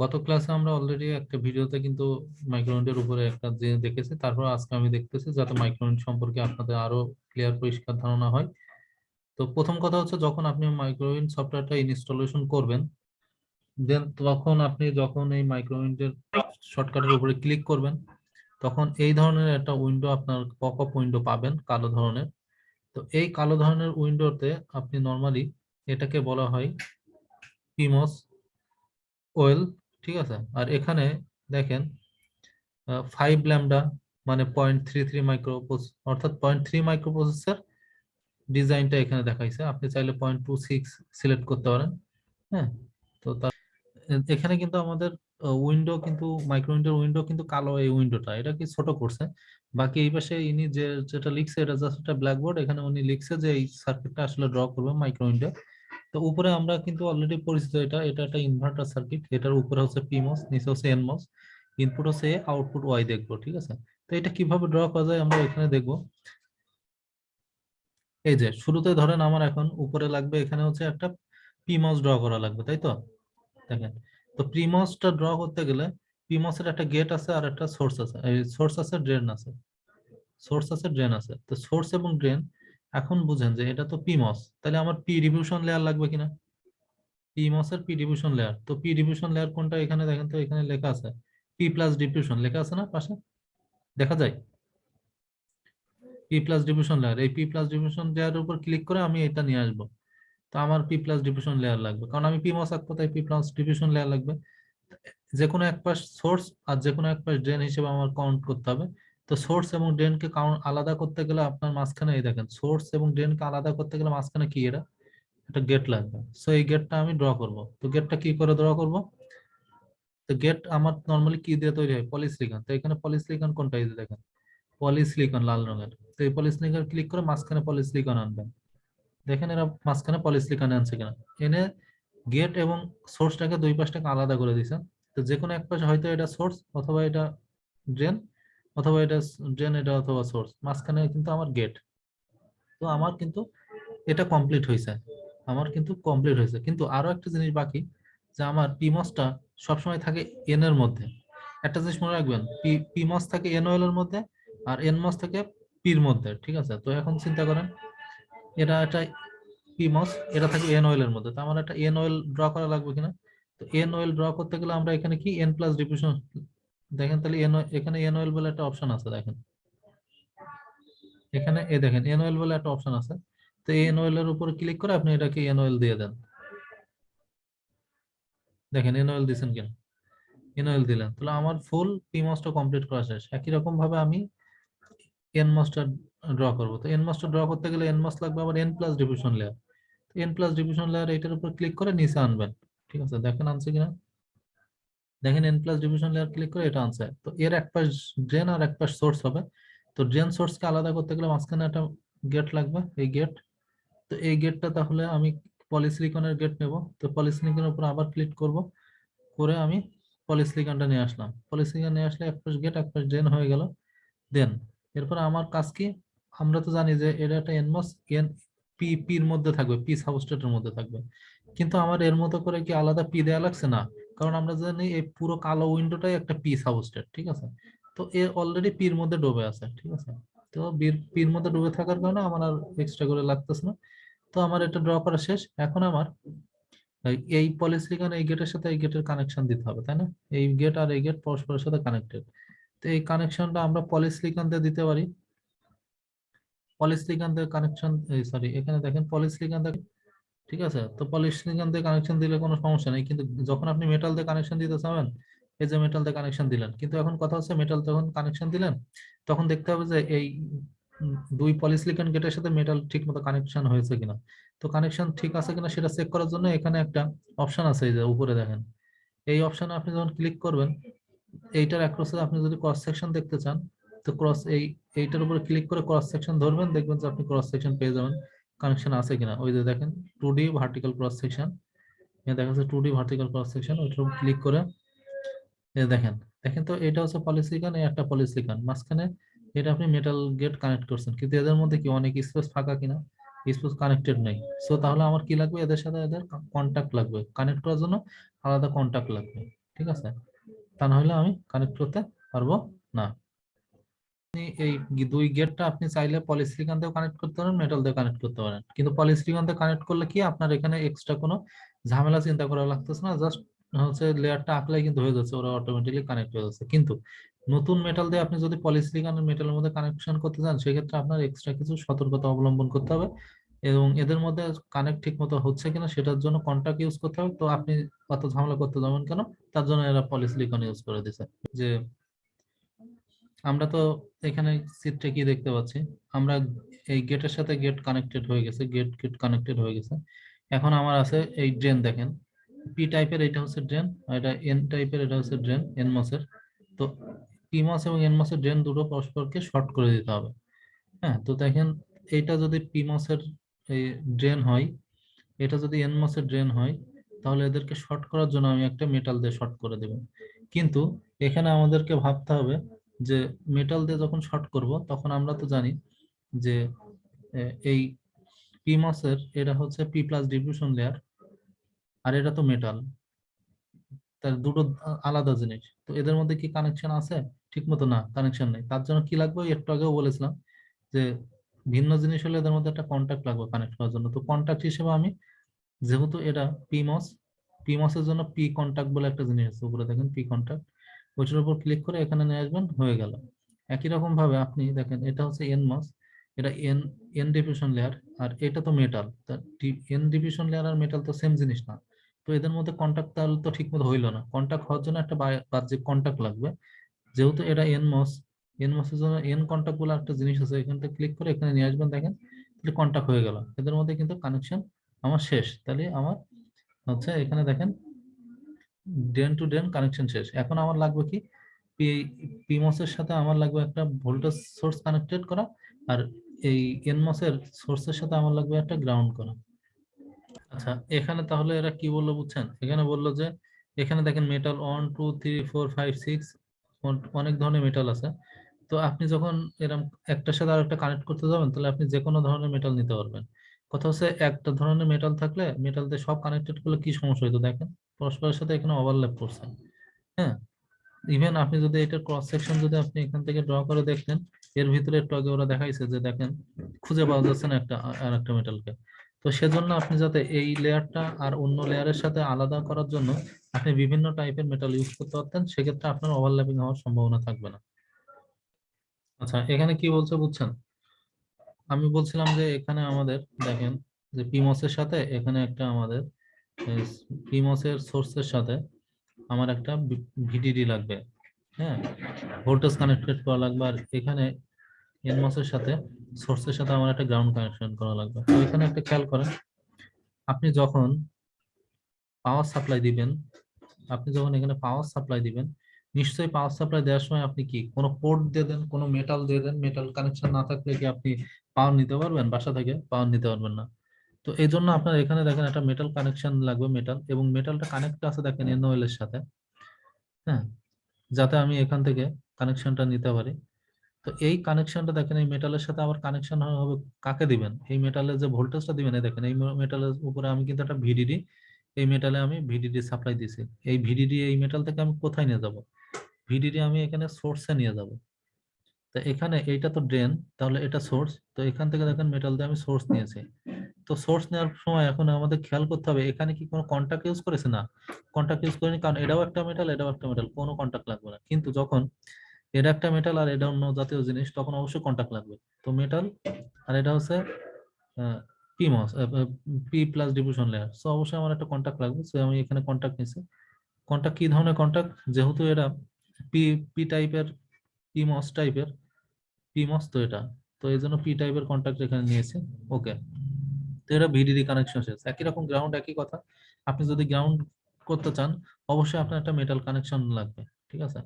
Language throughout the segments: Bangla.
গত ক্লাসে আমরা অলরেডি একটা ভিডিওতে কিন্তু মাইক্রোউইন্ডের উপরে একটা যে দেখেছি, তারপর আজকে আমি দেখতেছি যাতে মাইক্রোউইন্ড সম্পর্কে আপনাদের আরো ক্লিয়ার পরিষ্কার ধারণা হয়। তো প্রথম কথা হচ্ছে, যখন আপনি মাইক্রোউইন্ড সফটওয়্যারটা ইনস্টলেশন করবেন, দেন তখন আপনি যখন এই মাইক্রোউইন্ডের শর্টকাটের উপরে ক্লিক করবেন, তখন এই ধরনের একটা উইন্ডো, আপনার পপ আপ উইন্ডো পাবেন কালো ধরনের। তো এই কালো ধরনের উইন্ডোতে আপনি নর্মালি এটাকে বলা হয় পিমস ওয়েল, ঠিক আছে। আর এখানে দেখেন 5 ল্যামডা মানে 0.33 মাইক্রো, অর্থাৎ 0.3 মাইক্রো প্রসেসর ডিজাইনটা এখানে দেখাইছে। আপনি চাইলে 0.26 সিলেক্ট করতে পারেন। হ্যাঁ, তো এখানে কিন্তু আমাদের উইন্ডো কিন্তু মাইক্রো উইন্ডো কিন্তু কালো, এই উইন্ডোটা এটা কি ছোট করছে। বাকি এই পাশে ইনি যেটা লিখছে এটা জাস্ট একটা ব্ল্যাকবোর্ড। এখানে উনি লিখছে যে এই সার্কিটটা আসলে ড্র করবে মাইক্রো উইন্ডো। তো উপরে আমরা কিন্তু অলরেডি পরিচিত, এটা এটা একটা ইনভার্টার সার্কিট। এটার উপরে হচ্ছে পিমস, নিচে হচ্ছে এনমস, ইনপুট হচ্ছে আউটপুট ওয়াই দেখবো, ঠিক আছে। তো এটা কিভাবে ড্র করা যায় আমরা এখানে দেখবো। এই যে শুরুতে ধরেন আমার এখন উপরে লাগবে, এখানে হচ্ছে একটা পিমস ড্র করা লাগবে, তাই তো। দেখেন, তো প্রিমসটা ড্র করতে গেলে প্রিমসের একটা গেট আছে আর একটা সোর্স আছে, এই সোর্স আছে ড্রেন আছে, সোর্স আছে ড্রেন আছে। তো সোর্স এবং ড্রেন, এখন বুঝেন যে এটা তো পিমস, তাহলে আমার পি ডিফিউশন লেয়ার লাগবে কিনা। পিমস এর পি ডিফিউশন লেয়ার, তো পি ডিফিউশন লেয়ার কোনটা এখানে দেখেন তো, এখানে লেখা আছে পি প্লাস ডিফিউশন লেখা আছে না পাশে, দেখা যায় পি প্লাস ডিফিউশন লেয়ার। এই পি প্লাস ডিফিউশন লেয়ারের উপর ক্লিক করে আমি এটা নিয়ে আসবো। তো আমার পি প্লাস ডিফিউশন লেয়ার লাগবে, কারণ আমি পিমস আঁকবো, তাই পি প্লাস ডিফিউশন লেয়ার লাগবে। যে কোনো এক পাশ সোর্স আর যে কোনো এক পাশ ড্রেন হিসেবে আমার কাউন্ট করতে হবে। তো সোর্স এবং ড্রেনকে কাউন্ট আলাদা করতে গেলে আপনার মাঝখানে, এই দেখেন সোর্স এবং ড্রেনকে আলাদা করতে গেলে মাঝখানে কি এটা একটা গেট লাগবে। সো এই গেটটা আমি ড্র করব। তো গেটটা কি করে ড্র করব, তো গেট আমার নর্মালি কি দিয়ে তৈরি হয়, পলিসিলিকন। তো এখানে পলিসিলিকন কোনটা, এই যে দেখেন পলিসিলিকন লাল রঙের। তো এই পলিসিলিকন ক্লিক করে মাঝখানে পলিসিলিকন আনবেন। দেখেন এরা মাঝখানে পলিসিলিকন আনছে কিনা। এনে গেট এবং সোর্সটাকে দুই পাশটাকে আলাদা করে দিছেন। তো যে কোনো এক পাশে হয়তো এটা সোর্স, অথবা এটা ড্রেন, অথবা এটা ড্রেন, এটা অথবা সোর্স, মাঝখানে কিন্তু আমার গেট। তো আমার কিন্তু এটা কমপ্লিট হয়েছে, আমার কিন্তু কমপ্লিট হয়েছে। কিন্তু আরো একটা জিনিস বাকি, যে আমার পিমসটা সবসময় থাকে এন এর মধ্যে। একটা জিনিস মনে রাখবেন, পিমস থাকে এন ওয়েল এর মধ্যে, আর এন মস থাকে পির মধ্যে, ঠিক আছে। তো এখন চিন্তা করেন, এটা একটা পিমস, এটা থাকে এন ওয়েল এর মধ্যে, তো আমার একটা এন ওয়েল ড্র করা লাগবে কিনা। তো এন ওয়েল ড্র করতে গেলে আমরা এখানে কি এন প্লাস ডিফিউশন, দেখেন তাহলে এখানে এন ওয়েল বলে একটা অপশন আছে, দেখেন এখানে এ দেখেন এন ওয়েল বলে একটা অপশন আছে। তো এন ওয়েল এর উপর ক্লিক করে আপনি এটাকে এন ওয়েল দিয়ে দেন। দেখেন এন ওয়েল দিচ্ছেন কিনা, এন ওয়েল দিলেন, তাহলে আমার ফুল পিমসটা কমপ্লিট করা শেষ। একই রকম ভাবে আমি এন মসটা ড্র করবো। তো এন মসটা ড্র করতে গেলে এন মস লাগবে আবার N plus diffusion layer. N plus diffusion layer এটার উপর ক্লিক করে নিচে আনবেন, ঠিক আছে। দেখেন আনছে কিনা, দেখেন N plus division layer click করে এটা আনসার। তো এর এক পাশ ড্রেন আর এক পাশ সোর্স হবে। তো ড্রেন সোর্সকে আলাদা করতে গেলে মাঝখানে একটা গেট লাগবে, এই গেট। তো এই গেটটা তাহলে আমি পলিসিলিকনের গেট নেব। তো পলিসিলিকনের উপর আবার ক্লিক করব, করে আমি পলিসিলিকনটা নিয়ে আসলাম। পলিসিলিকন নিয়ে আসলে এক পাশ গেট এক পাশ ড্রেন হয়ে গেল। দেন এরপর আমার কাজ কি, আমরা তো জানি যে এটা একটা এনমস, এন পির মধ্যে থাকবে, পি সাবস্ট্রেটের মধ্যে থাকবে। কিন্তু আমার এর মতো করে কি আলাদা পি দেওয়া লাগছে না, কারণ আমরা জানি এই পুরো কালো উইন্ডোটাই একটা পি সাবস্ট্রেট, ঠিক আছে। তো এ অলরেডি পির মধ্যে ডুবে আছে, ঠিক আছে। তো পির মধ্যে ডুবে থাকার কারণে আমার আর এক্সট্রা করে লাগতেছে না। তো আমার এটা ড্র করা শেষ। এখন আমার এই পলিসিলিকন এই গেটের সাথে এই গেটের কানেকশন দিতে হবে, তাই না। এই গেট আর এই গেট পরস্পরের সাথে কানেক্টেড। তো এই কানেকশনটা আমরা পলিসিলিকন দিয়ে দিতে পারি। পলিসিলিকন দিয়ে কানেকশন, সরি এখানে দেখেন পলিসিলিকন দিয়ে, ঠিক আছে। তো পলিসিলিকন দিয়ে কানেকশন দিলে কোনো সমস্যা নেই, কিন্তু যখন আপনি মেটাল দিয়ে কানেকশন দিতে চাবেন, এই যে মেটাল দিয়ে কানেকশন দিলেন, কিন্তু এখন কথা হচ্ছে মেটাল যখন কানেকশন দিলেন, তখন দেখতে হবে যে এই দুই পলিসিলিকন গেটের সাথে মেটাল ঠিক মতো কানেকশন হয়েছে কিনা। তো কানেকশন ঠিক আছে কিনা সেটা চেক করার জন্য এখানে একটা অপশন আছে, এই যে উপরে দেখেন। এই অপশনে আপনি যখন ক্লিক করবেন, এইটার অ্যাক্রসে আপনি যদি ক্রস সেকশন দেখতে চান, তো এইটার উপরে ক্লিক করে ক্রস সেকশন ধরবেন, দেখবেন যে আপনি ক্রস সেকশন পেয়ে যাবেন কানেকশন আছে কিনা। ওই যে দেখেন 2D ভার্টিক্যাল ক্রস সেকশন, দেখা যাচ্ছে 2D ভার্টিক্যাল ক্রস সেকশন, ওইটার উপর ক্লিক করে দেখেন। দেখেন তো এটা হচ্ছে পলিসিলিকন, এই একটা পলিসিলিকন মাঝখানে, এটা আপনি মেটাল গেট কানেক্ট করছেন, কিন্তু এদের মধ্যে কি অনেক স্পেস ফাঁকা কিনা। স্পোজ কানেক্টেড নেই। সো তাহলে আমার কি লাগবে, এদের সাথে এদের কন্টাক্ট লাগবে, কানেক্ট করার জন্য আলাদা কন্টাক্ট লাগবে, ঠিক আছে? তা না হলে আমি কানেক্ট করতে পারবো না। এই দুই গেটটা আপনি চাইলে পলিসিলিকন দিয়ে কানেক্ট করতে পারেন, মেটাল দিয়ে কানেক্ট করতে পারেন, কিন্তু পলিসিলিকন দিয়ে কানেক্ট করলে কি আপনার এখানে এক্সট্রা কোনো ঝামেলা চিন্তা করা লাগতেছে না, জাস্ট হচ্ছে লেয়ারটা আঁকলেই কিন্তু হয়ে যাচ্ছে, ওরা অটোমেটিকলি কানেক্ট হয়ে যাচ্ছে। কিন্তু নতুন মেটাল দিয়ে আপনি যদি পলিসিলিকন মেটালের মধ্যে কানেকশন করতে চান, সেক্ষেত্রে আপনার এক্সট্রা কিছু সতর্কতা অবলম্বন করতে হবে, এবং এদের মধ্যে কানেক্ট ঠিক মতো হচ্ছে কিনা সেটার জন্য কন্টাক্ট ইউজ করতে হবে। তো আপনি অত ঝামেলা করতে যাবেন কেন, তার জন্য এরা পলিসিলিকন ইউজ করে দিছে। যে আমরা তো এখানে চিত্রে কি দেখতে পাচ্ছি, আমরা এই গেটের সাথে গেট কানেক্টেড হয়ে গেছে, গেট গেট কানেক্টেড হয়ে গেছে। এখন আমার আছে এই ড্রেন, দেখেন পি টাইপের এটা হচ্ছে ড্রেন, আর এটা এন টাইপের এটা হচ্ছে ড্রেন, এন মসের। তো পি মস এবং এন মসের ড্রেন দুটো পরস্পরকে শর্ট করে দিতে হবে। হ্যাঁ, তো দেখেন এইটা যদি পি মসের ড্রেন হয়, এটা যদি এন মসের ড্রেন হয়, তাহলে এদেরকে শর্ট করার জন্য আমি একটা মেটাল দিয়ে শর্ট করে দেব। কিন্তু এখানে আমাদেরকে ভাবতে হবে যে মেটাল দিয়ে যখন শর্ট করব, তখন আমরা তো জানি যে এই পি মসের এটা হচ্ছে পি প্লাস ডিফিউশন লেয়ার, আর এটা তো মেটাল, তার দুটো আলাদা জিনিস। তো এদের মধ্যে কি কানেকশন আছে? ঠিক মতো না, কানেকশন নেই। তার জন্য কি লাগবে, একটু আগেও বলেছিলাম যে ভিন্ন জিনিস হলে এদের মধ্যে একটা কন্টাক্ট লাগবে কানেক্ট করার জন্য। তো কন্টাক্ট হিসেবে আমি, যেহেতু এটা পিমস, পিমসের জন্য পি কন্টাক্ট বলে একটা জিনিস আছে, উপরে দেখেন পি কন্টাক্ট, ওইটার উপর ক্লিক করে এখানে নিয়ে আসবেন, হয়ে গেল। একই রকম ভাবে আপনি দেখেন এটা হচ্ছে এন মস, এটা এন, এন ডিফিউশন লেয়ার, আর এটা তো মেটাল। এন ডিফিউশন লেয়ার আর মেটাল তো সেম জিনিস না। তো এদের মধ্যে কন্টাক্ট তাহলে তো ঠিক মতো হইলো না, কন্টাক্ট হওয়ার জন্য একটা বাহ্যিক কন্টাক্ট লাগবে। যেহেতু এটা এন মস, এন মসের জন্য এন কন্টাক্ট বলে একটা জিনিস আছে, এখান থেকে ক্লিক করে এখানে নিয়ে আসবেন, দেখেন তাহলে কন্টাক্ট হয়ে গেল। এদের মধ্যে কিন্তু কানেকশন আমার শেষ। তাহলে আমার হচ্ছে এখানে দেখেন ড্রেন টু ড্রেন কানেকশন শেষ। এখন আমার লাগবে কি, পিমস এর সাথে আমার লাগবে একটা ভোল্টেজ সোর্স কানেক্টেড করা, আর এই এনমস এর সোর্সের সাথে আমার লাগবে একটা গ্রাউন্ড করা। আচ্ছা, এখানে তাহলে এরা কি বললো বুঝছেন, এখানে বললো যে এখানে দেখেন মেটাল 1 2 3 4 5 6, অনেক ধরনের মেটাল আছে। তো আপনি যখন এরকম একটার সাথে আরেকটা কানেক্ট করতে যাবেন, তাহলে আপনি যে কোনো ধরনের মেটাল নিতে পারবেন। কথা হচ্ছে একটা ধরনের মেটাল থাকলে, মেটাল দিয়ে সব কানেক্টেড করলে কি সমস্যা হইতো দেখেন, পরস্পরের সাথে এখানে ওভারল্যাপ করছে। হ্যাঁ, ইভেন আপনি যদি এটার ক্রস সেকশন যদি আপনি এখান থেকে ড্র করে দেখতেন, এর ভিতরে একটু আগে ওরা দেখাইছে যে দেখেন খুঁজে পাওয়া যাচ্ছে না একটা আর একটা মেটালকে। তো সেজন্য আপনি যাতে এই লেয়ারটা আর অন্য লেয়ারের সাথে আলাদা করার জন্য আপনি বিভিন্ন টাইপের মেটাল ইউজ করতে পারতেন, সেক্ষেত্রে আপনার ওভারল্যাপিং হওয়ার সম্ভাবনা থাকবে না। আচ্ছা, এখানে কি বলছে বুঝছেন, আমি বলছিলাম যে এখানে আমাদের দেখেন যে পিমসের সাথে এখানে একটা আমাদের পিমসের সোর্সের সাথে আমার একটা ভিডিডি লাগবে। হ্যাঁ, ভোল্টেজ কানেক্টেড করা লাগবে, আর এখানে এনমসের সাথে সোর্সের সাথে আমার একটা গ্রাউন্ড কানেকশন করা লাগবে। তো এখানে একটা খেয়াল করেন, আপনি যখন পাওয়ার সাপ্লাই দিবেন, আপনি যখন এখানে পাওয়ার সাপ্লাই দিবেন, নিশ্চয়ই পাওয়ার সাপ্লাই দেওয়ার সময় আপনি কি কোনো পোর্ট দিয়ে দেন, কোনো মেটাল দিয়ে দেন, মেটাল কানেকশন না থাকলে কি আপনি পাওয়ার নিতে পারবেন? বাসা থেকে পাওয়ার নিতে পারবেন না। তো এই জন্য আপনার এখানে দেখেন একটা মেটাল কানেকশন লাগবে, মেটাল, এবং মেটালটা কানেক্ট আছে দেখেন এনওএল এর সাথে। হ্যাঁ, যাতে আমি এখান থেকে কানেকশনটা নিতে পারি। তো এই কানেকশনটা দেখেন এই মেটালের সাথে আবার কানেকশন হবে, কাকে দিবেন, এই মেটালের যে ভোল্টেজটা দিবেন, এই দেখেন এই মেটালের উপরে আমি কিন্তু একটা ভিডিডি, এই মেটালে আমি ভিডিডি সাপ্লাই দিছি। এই ভিডিডি এই মেটাল থেকে আমি কোথায় নিয়ে যাব, ভিডিডি আমি এখানে সোর্সে নিয়ে যাব। তো এখানে এইটা তো ড্রেন, তাহলে এটা সোর্স। তো এখান থেকে দেখেন মেটাল দিয়ে আমি সোর্স নিয়েছি। তো সোর্স নেওয়ার সময় এখন আমাদের খেয়াল করতে হবে এখানে কি কোনো কন্টাক্ট ইউজ করেছে না, কন্টাক্ট ইউজ করিনি, কারণ এটাও একটা মেটাল, এটাও একটা মেটাল, কোনো কন্টাক্ট লাগবে না। কিন্তু যখন এটা একটা মেটাল আর এটা অন্য জাতীয় জিনিস, তখন অবশ্যই কন্টাক্ট লাগবে। তো মেটাল, আর এটা হচ্ছে PMOS, P plus diffusion layer, so অবশ্যই আমার একটা কন্টাক্ট লাগবে। সো আমি এখানে কন্টাক্ট নিছি। কন্টাক্ট কি ধরনের কন্টাক্ট, যেহেতু এটা পি, পি টাইপের, পিমস টাইপের, পিমস তো এটা, তো এই জন্য পি টাইপের কন্টাক্ট এখানে নিয়েছি। ওকে, তো এটা ভিডিডি কানেকশন শেষ। একই রকম গ্রাউন্ড, একই কথা, আপনি যদি গ্রাউন্ড করতে চান, অবশ্যই আপনার একটা মেটাল কানেকশন লাগবে, ঠিক আছে?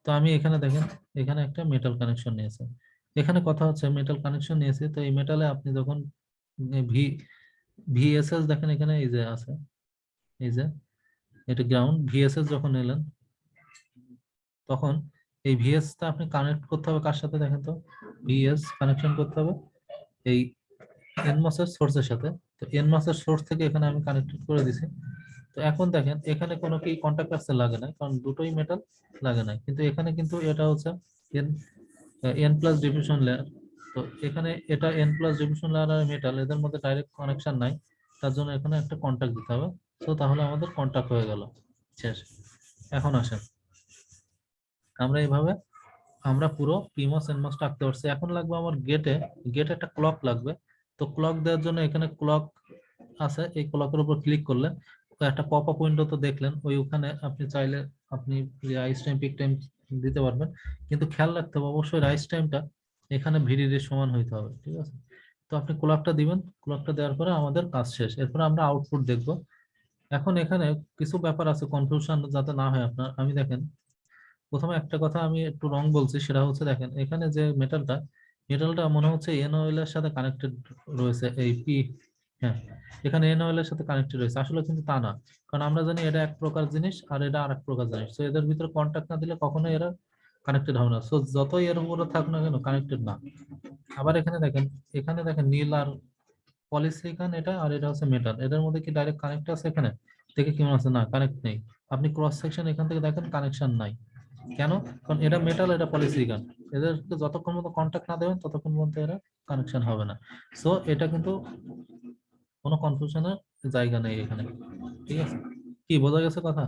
তো আমি এখানে দেখেন এখানে একটা মেটাল কানেকশন নিয়েছে। এখানে কথা হচ্ছে মেটাল কানেকশন নিয়েছে, তো এই মেটালে আপনি যখন ভি, ভিএসএস দেখেন এখানে এই যে আছে, এই যে এটা গ্রাউন্ড, ভিএসএস যখন নিলেন, তখন এই ভিএস টা আপনি কানেক্ট করতে হবে কার সাথে দেখেন তো, ভিএস কানেকশন করতে হবে এই এনমস এর সোর্সের সাথে। তো এনমস এর সোর্স থেকে এখানে আমি কানেক্টেড করে দিছি। তো এখন দেখেন এখানে কোনো কি কন্টাক্ট আসতে লাগে না, কারণ দুটোই মেটাল লাগে না, কিন্তু এখানে কিন্তু এটা হচ্ছে N N plus diffusion layer. তো এখানে এটা এন প্লাস ডিফিউশন লেয়ার আর মেটাল এদের মধ্যে ডাইরেক্ট কানেকশন নাই, তার জন্য এখানে একটা কন্টাক্ট দিতে হবে। তো তাহলে আমাদের কন্টাক্ট হয়ে গেল, শেষ। এখন আসেন আমরা এইভাবে আমরা পুরো পিমস এনমস আঁকতে পারছি। এখন লাগবে আমার গেটে, গেটে একটা ক্লক লাগবে। তো ক্লক দেওয়ার জন্য এখানে ক্লক আছে, এই ক্লকের উপর ক্লিক করলে একটা পপ আপ উইন্ডো তো দেখলেন, ওই ওখানে আপনি চাইলে আপনি রাইস টাইম পিক টাইম দিতে পারবেন, কিন্তু খেয়াল রাখতে হবে অবশ্যই রাইস টাইমটা এখানে ভিডিডির সমান হইতে হবে, ঠিক আছে? তো আপনি ক্লকটা দিবেন, ক্লকটা দেওয়ার পরে আমাদের কাজ শেষ, এরপরে আমরা আউটপুট দেখব। এখন এখানে কিছু ব্যাপার আছে, কনফিউশন যাতে না হয় আপনার, আমি দেখেন প্রথমে একটা কথা আমি একটু রং বলছি, সেটা হচ্ছে দেখেন এখানে যে মেটালটা, মেটালটা মনে হচ্ছে এনওএল এর সাথে কানেক্টেড রয়েছে, এই পি, হ্যাঁ, এখানে এনওএল এর সাথে কানেক্টেড রয়েছে, আসলে কিন্তু তা না। কারণ আমরা জানি এটা এক প্রকার জিনিস আর এটা আরেক প্রকার জিনিস, তো এদের ভিতরে কন্ট্যাক্ট না দিলে কখনোই এরা কানেক্টেড হবে না। সো যতই এর উপরে থাক না কেন, কানেক্টেড না। আবার এখানে দেখেন, এখানে দেখেন নীল আর পলিসিলিকন, এটা আর এটা হচ্ছে মেটাল, এদের মধ্যে কি ডাইরেক্ট কানেক্ট আছে? এখানে দেখে কি মনে হচ্ছে না কানেক্ট নেই। আপনি ক্রস সেকশন এখান থেকে দেখেন কানেকশন নাই, কেন? কারণ এটা মেটাল, এটা পলিসিলিকন, এদেরকে যতক্ষণ মতো কন্টাক্ট না দেবেন ততক্ষণ মধ্যে এরা কানেকশন হবে না। সো এটা কিন্তু কোনো কনফিউশনের জায়গা নেই এখানে, ঠিক আছে? কি বোঝা গেছে কথা?